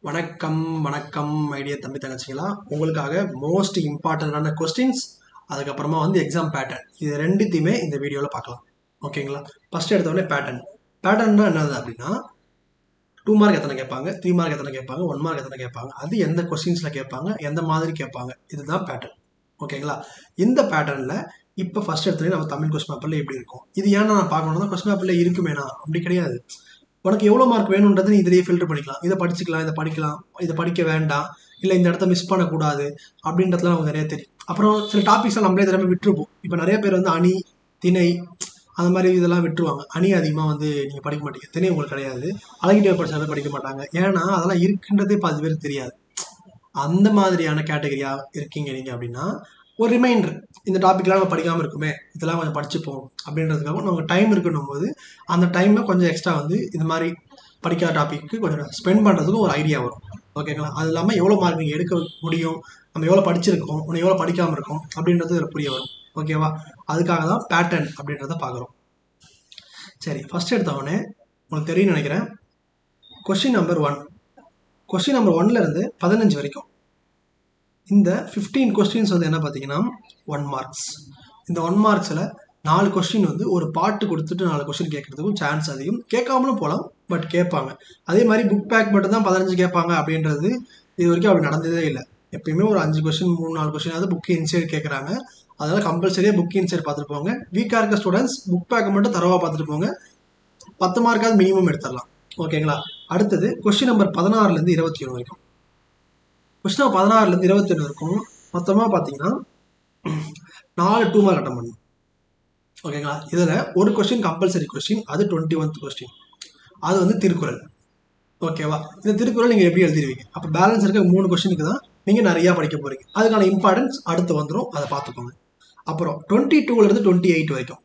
வணக்கம் வணக்கம் ஐடியா தம்பி தங்கச்சிங்களா. உங்களுக்காக மோஸ்ட் இம்பார்ட்டண்டான கொஸ்டின்ஸ், அதுக்கப்புறமா எக்ஸாம் பேட்டர்ன், இது ரெண்டுத்தையுமே இந்த வீடியோவில் பார்க்கலாம். ஓகேங்களா? ஃபர்ஸ்ட் எடுத்தோடனே பேட்டர்ன்னா என்னது அப்படின்னா 2 மார்க் எத்தனை கேட்பாங்க, 3 மார்க் எத்தனை கேட்பாங்க, 1 மார்க் எத்தனை கேட்பாங்க, அது எந்த கொஸ்டின்ஸில் கேட்பாங்க, எந்த மாதிரி கேட்பாங்க, இதுதான் பேட்டர்ன். ஓகேங்களா? இந்த பேட்டர்னில் இப்போ ஃபர்ஸ்ட் எடுத்தோடனே நம்ம தமிழ் கொஸ்டின் பேப்பரில் எப்படி இருக்கும், இது ஏன்னா நான் பார்க்கணும்னா கொஸ்டின் பேப்பரில் இருக்குமேனா அப்படி கிடையாது. உனக்கு எவ்வளோ மார்க் வேணுன்றது நீ இதிலேயே ஃபில்டர் பண்ணிக்கலாம். இதை படிச்சுக்கலாம், இதை படிக்கலாம், இதை படிக்க வேண்டாம், இல்லை இந்த இடத்த மிஸ் பண்ணக்கூடாது அப்படின்றதுலாம் நமக்கு நிறைய தெரியும். அப்புறம் சில டாபிக்ஸ்லாம் நம்மளே திறமை விட்டுருப்போம். இப்போ நிறைய பேர் அணி, திணை அந்த மாதிரி இதெல்லாம் விட்டுருவாங்க. அணி அதிகமாக நீங்கள் படிக்க மாட்டீங்க, திணை உங்களுக்கு கிடையாது. அழகிட்டே படிச்சாலும் படிக்க மாட்டாங்க, ஏன்னா அதெல்லாம் இருக்குன்றதே 10 பேருக்கு தெரியாது. அந்த மாதிரியான கேட்டகரியாக இருக்கீங்க நீங்கள் அப்படின்னா ஒரு ரிமைண்டர், இந்த டாபிக்லாம் நம்ம படிக்காமல் இருக்குமே, இதெல்லாம் கொஞ்சம் படிச்சுப்போம் அப்படின்றதுக்காக நமக்கு டைம் இருக்கணும் போது அந்த டைமை கொஞ்சம் எக்ஸ்ட்ரா இந்த மாதிரி படிக்காத டாபிக்கு கொஞ்சம் ஸ்பெண்ட் பண்ணுறதுக்கும் ஒரு ஐடியா வரும். ஓகேங்களா? அது இல்லாமல் எவ்வளோ மார்க் நீங்கள் எடுக்க முடியும், நம்ம எவ்வளோ படிச்சிருக்கோம், ஒன்று எவ்வளோ படிக்காமல் இருக்கோம் அப்படின்றது இதில் புரிய வரும். ஓகேவா? அதுக்காக தான் பேட்டர்ன் அப்படின்றத பார்க்குறோம். சரி, ஃபஸ்ட் எடுத்தவொடனே உங்களுக்கு தெரியும் நினைக்கிறேன். கொஸ்டின் நம்பர் 1 15 வரைக்கும் இந்த 15 கொஸ்டின்ஸ் என்ன பார்த்தீங்கன்னா 1 மார்க்ஸ். இந்த 1 மார்க்ஸில் 4 கொஸ்டின் ஒரு பாட்டு கொடுத்துட்டு 4 கொஸ்டின் கேட்கறதுக்கும் சான்ஸ் அதிகம். கேட்காமலும் போகலாம், பட் கேட்பாங்க. அதே மாதிரி புக் பேக் மட்டும் தான் 15 கேட்பாங்க அப்படின்றது இது வரைக்கும் அப்படி நடந்ததே இல்லை. எப்பயுமே ஒரு 5 கொஸ்டின் 3-4 கொஸ்டின் புக் இன்சைட் கேட்குறாங்க. அதனால கம்பல்சரியாக புக் இன்சைட் பார்த்துட்டு போங்க. வீக்காக இருக்க ஸ்டூடெண்ட்ஸ் புக் பேக்கை மட்டும் தரவாக பார்த்துட்டு போங்க. 10 மார்க்காவது மினிமம் எடுத்துடலாம். ஓகேங்களா? அடுத்தது கொஸ்டின் நம்பர் 16லேருந்து 21 வரைக்கும். கொஸ்டின் 16லேருந்து 21 இருக்கும். மொத்தமாக பார்த்தீங்கன்னா 4 2 மார்க் அட்டம் பண்ணணும். ஓகேங்களா? இதில் ஒரு கொஸ்டின் கம்பல்சரி கொஸ்டின், அது 21th கொஸ்டின். அது திருக்குறள். ஓகேவா? இந்த திருக்குறள் நீங்கள் எப்படி எழுதிடுவீங்க? அப்போ பேலன்ஸ் இருக்க 3 கொஸ்டினுக்கு தான் நீங்கள் நிறையா படிக்க போகிறீங்க. அதுக்கான இம்பார்ட்டன்ஸ் அடுத்து வந்துடும், அதை பார்த்துக்கோங்க. அப்புறம் 22லேருந்து 28 வரைக்கும்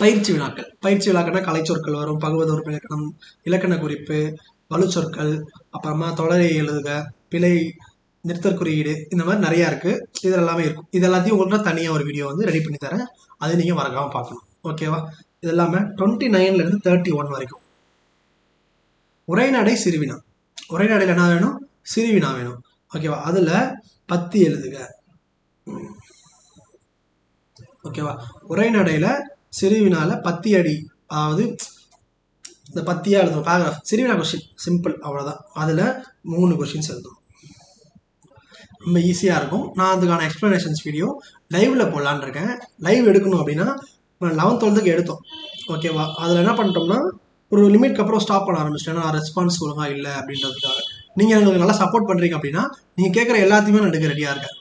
பயிற்சி வினாக்கள். பயிற்சி வினாக்கள்னா கலைச்சொற்கள் வரும், பகுவத உறுப்பு இலக்கணம், இலக்கண குறிப்பு, வலுச்சொற்கள், அப்புறமா தொடரை எழுதுக, பிழை, நிறுத்தற் குறியீடு, இந்த மாதிரி நிறையா இருக்குது. இது எல்லாமே இருக்கும். இது எல்லாத்தையும் உங்களுக்கு தனியாக ஒரு வீடியோ ரெடி பண்ணி தரேன், அதை நீங்கள் மறக்காமல் பார்க்கணும். ஓகேவா? இது எல்லாமே 29லேருந்து 31 வரைக்கும் உரைநடை சிறுவினா. உரைநடையில் என்ன வேணும்? சிறுவினா வேணும். ஓகேவா? அதில் பத்தி எழுதுக. ஓகேவா? உரைநடையில் சிறுவினால பத்தி அடி, அதாவது இந்த பத்தியாக எழுதணும், பேராகிராஃப். சிறுவினா கொஸ்டின் சிம்பிள், அவ்வளோதான். அதில் 3 கொஸ்டின்ஸ் எழுதணும். ரொம்ப ஈஸியாக இருக்கும். நான் அதுக்கான எக்ஸ்ப்ளனேஷன்ஸ் வீடியோ லைவில் போடலான்னு இருக்கேன். லைவ் எடுக்கணும் அப்படின்னா 11th 12th எடுத்தோம். ஓகேவா? அதில் என்ன பண்ணிட்டோம்னா ஒரு லிமிட்க்கு அப்புறம் ஸ்டாப் பண்ண ஆரம்பிச்சிட்டேன். நான் ரெஸ்பான்ஸ் ஒழுங்காக இல்லை அப்படின்றதுக்காக. நீங்கள் எங்களுக்கு நல்லா சப்போர்ட் பண்ணுறீங்க அப்படின்னா நீங்கள் கேட்குற எல்லாத்தையுமே நான் எடுக்க ரெடியாக இருக்கேன்.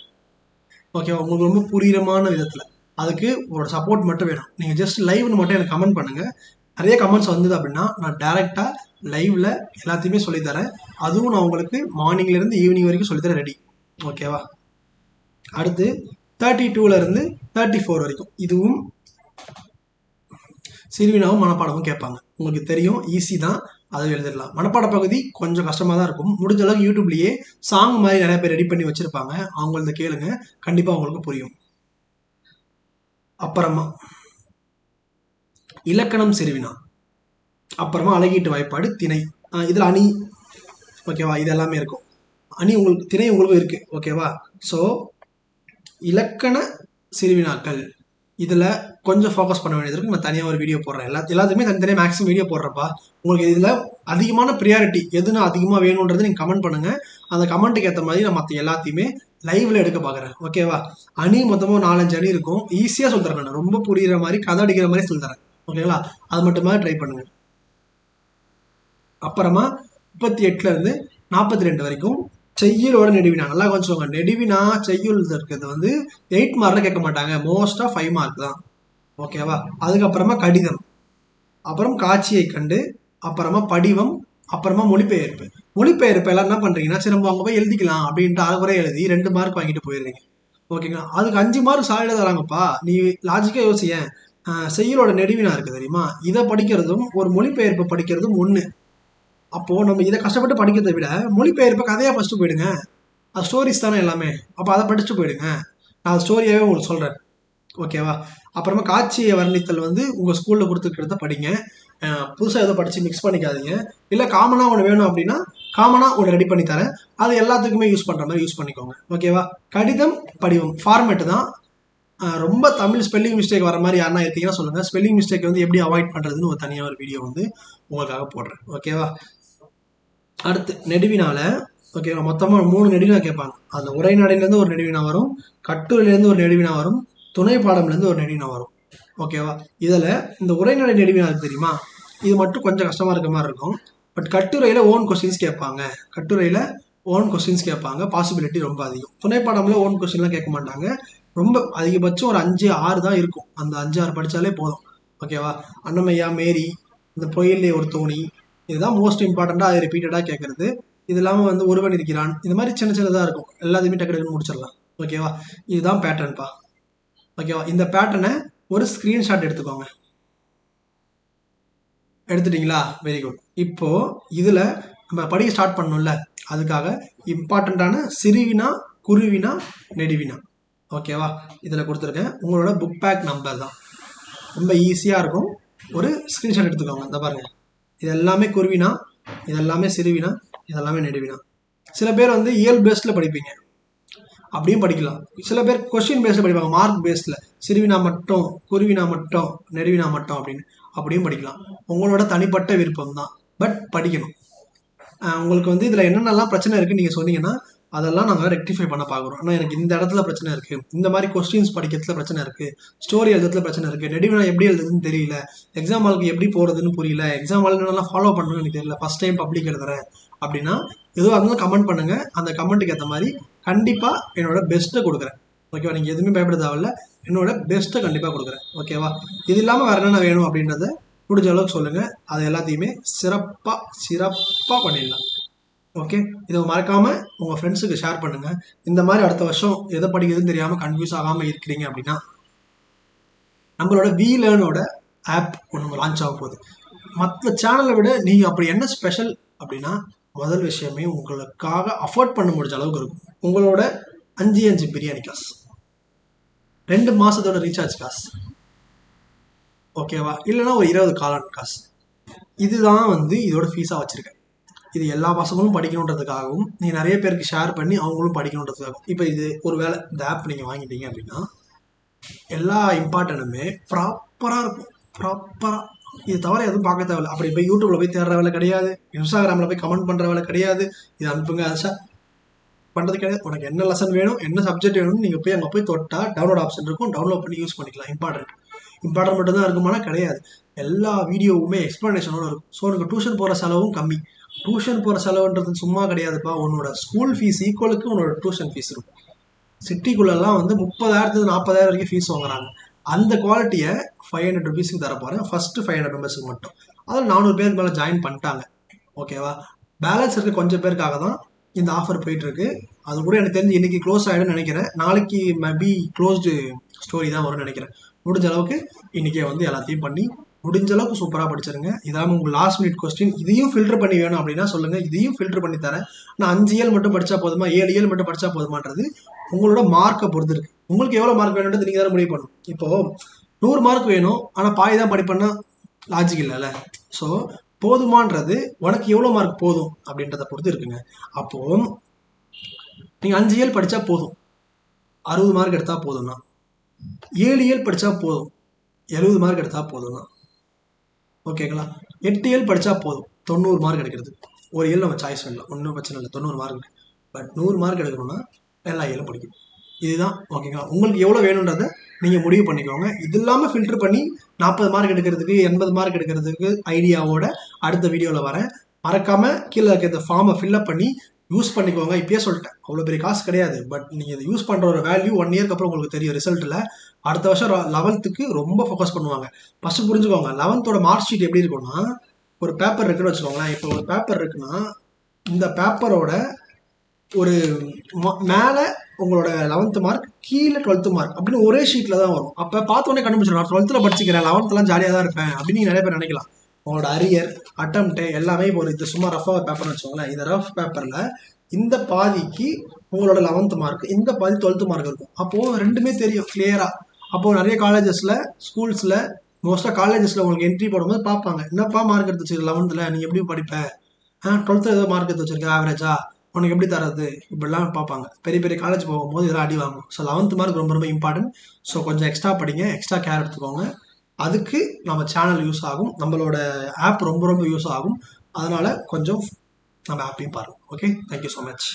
ஓகேவா? உங்களுக்கு ரொம்ப புரியுறமான விதத்தில். அதுக்கு உங்களோட சப்போர்ட் மட்டும் வேணும். நீங்கள் ஜஸ்ட் லைவ்னு மட்டும் எனக்கு கமெண்ட் பண்ணுங்கள். நிறைய கமெண்ட்ஸ் வந்தது அப்படின்னா நான் டேரெக்டாக லைவில் எல்லாத்தையுமே சொல்லித்தரேன். அதுவும் நான் உங்களுக்கு மார்னிங்லேருந்து ஈவினிங் வரைக்கும் சொல்லித்தரேன், ரெடி. ஓகேவா? அடுத்து 32லேருந்து 34 வரைக்கும் இதுவும் சிறுவினாவும் மனப்பாடமும் கேட்பாங்க. உங்களுக்கு தெரியும், ஈஸி தான், அதை எழுதிடலாம். மனப்பாட பகுதி கொஞ்சம் கஷ்டமாக தான் இருக்கும். முடிஞ்ச அளவுக்கு யூடியூப்லேயே சாங் மாதிரி நிறைய பேர் ரெடி பண்ணி வச்சுருப்பாங்க, அவங்கள கேளுங்க, கண்டிப்பாக உங்களுக்கு புரியும். அப்புறமா இலக்கணம் சிறுவினா, அப்புறமா அழகீட்டு வாய்ப்பாடு, திணை, இதில் அணி. ஓகேவா? இது எல்லாமே இருக்கும். அணி உங்களுக்கு, திணை உங்களுக்கும் இருக்குது. ஓகேவா? ஸோ இலக்கண சிறுவினாக்கள் இதில் கொஞ்சம் ஃபோக்கஸ் பண்ண வேண்டியது இருக்குது. நான் தனியாக ஒரு வீடியோ போடுறேன். எல்லாத்துக்குமே தனித்தனியாக மேக்ஸிமம் வீடியோ போடுறப்பா. உங்களுக்கு இதில் அதிகமான ப்ரியாரிட்டி எதுனா அதிகமாக வேணுன்றது நீங்கள் கமெண்ட் பண்ணுங்கள். அந்த கமெண்ட்டுக்கு ஏற்ற மாதிரி நான் மற்ற எல்லாத்தையுமே லைவில் எடுக்க பார்க்குறேன். ஓகேவா? அணி மொத்தமாக 4-5 அணி இருக்கும். ஈஸியாக சொல்லித்தரேன், நான் ரொம்ப புரிகிற மாதிரி, கதை அடிக்கிற மாதிரி சொல்லித்தரேன். ஓகேங்களா? அது மட்டுமா ட்ரை பண்ணுங்கள். அப்புறமா 38லேருந்து 42 வரைக்கும் செய்யுளோட நெடுவினா. நல்லா கொஞ்சம் நெடுவினா செய்யுள் இருக்கிறது 8 மார்க்கில் கேட்க மாட்டாங்க, மோஸ்ட்டாக 5 மார்க் தான். ஓகேவா? அதுக்கப்புறமா கடிதம், அப்புறம் காட்சியை கண்டு, அப்புறமா படிவம், அப்புறமா மொழிபெயர்ப்பு. மொழிபெயர்ப்பு எல்லாம் என்ன பண்ணுறீங்கன்னா, சரி நம்ம அங்கே போய் எழுதிக்கலாம் அப்படின்ட்டு அரைக்குறை எழுதி 2 மார்க் வாங்கிட்டு போயிடுறீங்க. ஓகேங்களா? அதுக்கு 5 மார்க் சாலிடாக தராங்கப்பா. நீ லாஜிக்காக யோசியேன். செய்யுளோட நெடுவினா இருக்குது தெரியுமா, இதை படிக்கிறதும் ஒரு மொழிபெயர்ப்பு படிக்கிறதும் ஒன்று. அப்போது நம்ம இதை கஷ்டப்பட்டு படிக்கிறதை விட மொழிபெயர்ப்பை கதையாக படிச்சுட்டு போயிடுங்க. அது ஸ்டோரிஸ் தானே எல்லாமே. அப்போ அதை படிச்சுட்டு போயிடுங்க. நான் அது ஸ்டோரியாகவே உங்களுக்கு சொல்கிறேன். ஓகேவா? அப்புறமா காட்சியை வர்ணித்தல் உங்கள் ஸ்கூலில் கொடுத்துருக்கிறத படிங்க. புதுசாக ஏதோ படித்து மிக்ஸ் பண்ணிக்காதீங்க. இல்லை காமனாக ஒன்று வேணும் அப்படின்னா காமனாக ஒன்று ரெடி பண்ணி தரேன். அது எல்லாத்துக்குமே யூஸ் பண்ணுற மாதிரி யூஸ் பண்ணிக்கோங்க. ஓகேவா? கடிதம் படிவம் ஃபார்மேட்டு தான். ரொம்ப தமிழ் ஸ்பெல்லிங் மிஸ்டேக் வர மாதிரி யாருன்னா இருக்கீங்கன்னா சொல்லுங்கள். ஸ்பெல்லிங் மிஸ்டேக் வந்து எப்படி அவாய்ட் பண்ணுறதுன்னு ஒரு தனியாக ஒரு வீடியோ வந்து உங்களுக்காக போடுறேன். ஓகேவா? அடுத்து நெடுவினால ஓகேவா, மொத்தமாக 3 நெடுவினா கேட்பாங்க. அந்த உரைநடையிலேருந்து ஒரு நெடுவினா வரும், கட்டுரையிலேருந்து ஒரு நெடுவினா வரும், துணை பாடம்லேருந்து ஒரு நெடுவினா வரும். ஓகேவா? இதில் இந்த உரைநடை நெடுவினா இருக்கு தெரியுமா, இது மட்டும் கொஞ்சம் கஷ்டமாக இருக்க மாதிரி இருக்கும். பட் கட்டுரையில் ஓன் கொஸ்டின்ஸ் கேட்பாங்க. கட்டுரையில் ஓன் கொஸ்டின்ஸ் கேட்பாங்க, பாசிபிலிட்டி ரொம்ப அதிகம். துணைப்பாடம்ல ஓன் கொஸ்டின்லாம் கேட்க மாட்டாங்க. ரொம்ப அதிகபட்சம் ஒரு 5-6 தான் இருக்கும். அந்த 5-6 படித்தாலே போதும். ஓகேவா? அன்னமையா, மேரி, இந்த புயலே ஒரு தோணி, இதுதான் மோஸ்ட் இம்பார்ட்டண்ட்டாக அதை ரிப்பீட்டடாக கேட்குறது. இது இல்லாமல் வந்து ஒருவன் இருக்கிறான், இந்த மாதிரி சின்ன சின்னதாக இருக்கும். எல்லாத்தையுமே டக்கு டக்குன்னு முடிச்சிடலாம். ஓகேவா? இதுதான் பேட்டர்ன்ப்பா. ஓகேவா? இந்த பேட்டர்னை ஒரு ஸ்க்ரீன்ஷாட் எடுத்துக்கோங்க. எடுத்துட்டீங்களா? Very good. இப்போ இதில் நம்ம படிக்க ஸ்டார்ட் பண்ணணும்ல, அதுக்காக இம்பார்ட்டண்ட்டான சிறுவினா, குருவினா, நெடுவினா. ஓகேவா? இதில் கொடுத்துருக்கேன். உங்களோட புக் பேக் நம்பர் தான். ரொம்ப ஈஸியாக இருக்கும். ஒரு ஸ்க்ரீன்ஷாட் எடுத்துக்கோங்க. இந்த பாருங்கள், இது எல்லாமே குருவினா, இதெல்லாமே சிறுவினா, இதெல்லாமே நெடுவினா. சில பேர் வந்து இயல் பேஸ்டில் படிப்பீங்க, அப்படியும் படிக்கலாம். சில பேர் கொஸ்டின் பேஸ்டில் படிப்பாங்க, மார்க் பேஸ்டில், சிறுவினா மட்டும், குருவினா மட்டும், நெடுவினா மட்டும் அப்படின்னு, அப்படியும் படிக்கலாம். உங்களோட தனிப்பட்ட விருப்பம் தான். பட் படிக்கணும். உங்களுக்கு வந்து இதில் என்னென்னலாம் பிரச்சனை இருக்குன்னு நீங்கள் சொன்னீங்கன்னா அதெல்லாம் நாங்கள் ரெக்டிஃபை பண்ண பார்க்குறோம். ஆனால் எனக்கு இந்த இடத்துல பிரச்சனை இருக்குது, இந்த மாதிரி கொஸ்டின்ஸ் படிக்கிறதுல பிரச்சனை இருக்குது, ஸ்டோரி எழுதுறதுல பிரச்சனை இருக்குது, நெடுவினா எப்படி எழுதுறதுன்னு தெரியல, எக்ஸாம் ஹாலுக்கு எப்படி போகிறதுன்னு புரியல, எக்ஸாம் ஹால் என்னெல்லாம் ஃபாலோ பண்ணணும்னு எனக்கு தெரியல, ஃபஸ்ட் டைம் பப்ளிக் எழுதுறேன் அப்படின்னா எதுவாக இருந்தாலும் கமெண்ட் பண்ணுங்கள். அந்த கமெண்ட்டுக்கு ஏற்ற மாதிரி கண்டிப்பாக என்னோட பெஸ்ட்டை கொடுக்குறேன். ஓகேவா? நீங்கள் எதுவுமே பயப்பட தேவையில்ல, என்னோட பெஸ்ட்டை கண்டிப்பாக கொடுக்குறேன். ஓகேவா? இது இல்லாமல் வேறு என்னென்ன வேணும் அப்படின்றத முடிஞ்ச அளவுக்கு சொல்லுங்கள். அது எல்லாத்தையுமே சிறப்பாக பண்ணிடலாம். ஓகே, இதை மறக்காமல் உங்கள் ஃப்ரெண்ட்ஸுக்கு ஷேர் பண்ணுங்கள். இந்த மாதிரி அடுத்த வருஷம் எதை படிக்கிறதுன்னு தெரியாமல் கன்ஃபியூஸ் ஆகாமல் இருக்கிறீங்க அப்படின்னா நம்மளோட VLearn-ஓட ஆப் ஒன்று லான்ச் ஆக போகுது. மற்ற சேனலை விட நீங்கள் அப்படி என்ன ஸ்பெஷல் அப்படின்னா, முதல் விஷயமே உங்களுக்காக அஃபோர்ட் பண்ண முடிஞ்ச அளவுக்கு இருக்கும். உங்களோட 5 பிரியாணி காசு, 2 மாதத்தோட ரீசார்ஜ் காசு, ஓகேவா, இல்லைன்னா ஒரு 20 காலான் காசு, இதுதான் வந்து இதோட ஃபீஸாக வச்சுருக்கேன். இது எல்லா பசங்களும் படிக்கணுன்றதுக்காகவும் நீங்கள் நிறைய பேருக்கு ஷேர் பண்ணி அவங்களும் படிக்கணுன்றதுக்காகவும். இப்போ இது ஒரு வேளை இந்த ஆப் நீங்கள் வாங்கிட்டீங்க அப்படின்னா எல்லா இம்பார்ட்டனுமே ப்ராப்பராக இருக்கும். ப்ராப்பராக இது தவிர எதுவும் பார்க்க தேவையில்லை. அப்படி போய் யூடியூப்பில் போய் தேடுற வேலை கிடையாது, இன்ஸ்டாகிராமில் போய் கமெண்ட் பண்ணுற வேலை கிடையாது, இது அனுப்புங்க அது சார் பண்ணுறது கிடையாது. உனக்கு என்ன லெசன் வேணும், என்ன சப்ஜெக்ட் வேணும்னு நீங்கள் போய் அங்கே போய் தொட்டால் டவுன்லோட் ஆப்ஷன் இருக்கும், டவுன்லோட் பண்ணி யூஸ் பண்ணிக்கலாம். இம்பார்ட்டன்ட் மட்டும்தான் இருக்குமானா கிடையாது. எல்லா வீடியோவுமே எக்ஸ்ப்ளனேஷனோட இருக்கும். ஸோ உனக்கு டியூஷன் போகிற செலவும் கம்மி. டியூஷன் போகிற செலவுன்றது சும்மா கிடையாதுப்பா. உன்னோட ஸ்கூல் ஃபீஸ் ஈக்குவலுக்கு உன்னோட டியூஷன் ஃபீஸ் இருக்கும். சிட்டிக்குள்ளெல்லாம் வந்து 30,000 40,000 வரைக்கும் ஃபீஸ் வாங்குறாங்க. அந்த குவாலிட்டியை 500 rupeesக்கு தர போகிறேன், ஃபஸ்ட்டு 500 மெம்பர்ஸுக்கு மட்டும். அதில் 400 பேருக்கு மேலே ஜாயின் பண்ணிட்டாங்க. ஓகேவா? பேலன்ஸ் இருக்க கொஞ்சம் பேருக்காக தான் இந்த ஆஃபர் போயிட்டுருக்கு. அது கூட எனக்கு தெரிஞ்சு இன்றைக்கி க்ளோஸ் ஆகிடும்னு நினைக்கிறேன். நாளைக்கு மேபி க்ளோஸ்டு ஸ்டோரி தான் வரும்னு நினைக்கிறேன். முடிஞ்ச அளவுக்கு இன்றைக்கே வந்து எல்லாத்தையும் பண்ணி முடிஞ்ச அளவுக்கு சூப்பராக படிச்சிருங்க. இதாமல் உங்கள் லாஸ்ட் மினிட் கொஸ்டின் இதையும் ஃபில்டர் பண்ணி வேணும் அப்படின்னா சொல்லுங்கள், இதையும் ஃபில்டர் பண்ணி தரேன். நான் 5 இயல் மட்டும் படித்தா போதுமா, 7 இயல் மட்டும் படித்தா போதுமான்றது உங்களோட மார்க்கை பொறுத்து இருக்குது. உங்களுக்கு எவ்வளோ மார்க் வேணுன்றது நீங்கள் தான் முடிவு பண்ணணும். இப்போது 100 மார்க் வேணும், ஆனால் பாதி தான் படிப்பேன்னா லாஜிக் இல்லைல்ல. ஸோ போதுமான்றது உனக்கு எவ்வளோ மார்க் போதும் அப்படின்றத பொறுத்து இருக்குங்க. அப்போது நீங்கள் 5 இயல் படித்தா போதும், 60 மார்க் எடுத்தால் போதும்னா, 7 இயல் படித்தா போதும், 70 மார்க் எடுத்தால் போதும்னா, ஓகேங்களா? 8 இயல் படித்தா போதும், 90 மார்க் எடுக்கிறது. ஒரு இயல் நம்ம சாய்ஸ் பண்ணலாம், ஒன்றும் பிரச்சனை இல்லை, 90 மார்க். பட் 100 மார்க் எடுக்கணும்னா எல்லா இயலும் படிக்கணும். இதுதான் ஓகேங்களா? உங்களுக்கு எவ்வளோ வேணுன்றதை நீங்கள் முடிவு பண்ணிக்கோங்க. இது இல்லாமல் ஃபில்டர் பண்ணி 40 மார்க் எடுக்கிறதுக்கு 80 மார்க் எடுக்கிறதுக்கு ஐடியாவோட அடுத்த வீடியோவில் வரேன். மறக்காமல் கீழே இருக்க இந்த ஃபார்மை ஃபில்அப் பண்ணி யூஸ் பண்ணிக்கோங்க. இப்பயே சொல்லிட்டேன், அவ்வளோ பெரிய காசு கிடையாது. பட் நீங்கள் இதை யூஸ் பண்ணுற ஒரு வேல்யூ 1 இயர்க்கு அப்புறம் உங்களுக்கு தெரியும் ரிசல்ட்டில். அடுத்த வருஷம் 11th ரொம்ப ஃபோக்கஸ் பண்ணுவாங்க. ஃபஸ்ட்டு புரிஞ்சுக்கோங்க, 11th மார்க் ஷீட் எப்படி இருக்குன்னா, ஒரு பேப்பர் இருக்குன்னு வச்சுக்கோங்களேன். இப்போ ஒரு பேப்பர் இருக்குன்னா இந்த பேப்பரோட ஒரு மேலே உங்களோட 11th மார்க், கீழே 12th மார்க் அப்படின்னு ஒரே ஷீட்டில் தான் வரும். அப்போ பார்த்தோன்னே கண்டுபிடிச்சிடும், 12th படிச்சுக்கிறேன், 11th ஜாலியாக தான் இருப்பேன் அப்படின்னு நீங்கள் நிறைய பேர் நினைக்கலாம். உங்களோட அரியர் அட்டம்ப்ட்டு எல்லாமே இப்போ இது சும்மா ரஃபாக பேப்பர்னு வச்சுக்கோங்களேன். இந்த ரஃப் பேப்பரில் இந்த பாதிக்கு உங்களோட 11th மார்க், இந்த பாதி 12th மார்க் இருக்கும். அப்போது ரெண்டுமே தெரியும் கிளியராக. அப்போது நிறைய காலேஜஸில், ஸ்கூல்ஸில், மோஸ்ட்டாக காலேஜஸில் உங்களுக்கு என்ட்ரி போடும்போது பார்ப்பாங்க, என்னப்பா மார்க் எடுத்துச்சு 11th நீ எப்படி படிப்ப டுவெல்த்தில் ஏதோ மார்க் எடுத்து வச்சிருக்க ஆவரேஜா, உனக்கு எப்படி தரது, இப்படிலாம் பார்ப்பாங்க. பெரிய பெரிய காலேஜ் போகும்போது இதெல்லாம் அடி வாங்கும். ஸோ 11th மார்க் ரொம்ப ரொம்ப இம்பார்ட்டன்ட். ஸோ கொஞ்சம் எக்ஸ்ட்ரா படிங்க, எக்ஸ்ட்ரா கேர் எடுத்துக்கோங்க. அதுக்கு நம்ம சேனல் யூஸ் ஆகும், நம்மளோட ஆப் ரொம்ப ரொம்ப யூஸ் ஆகும். அதனால கொஞ்சம் நம்ம ஆப்பையும் பாருங்கள். Okay, thank you so much.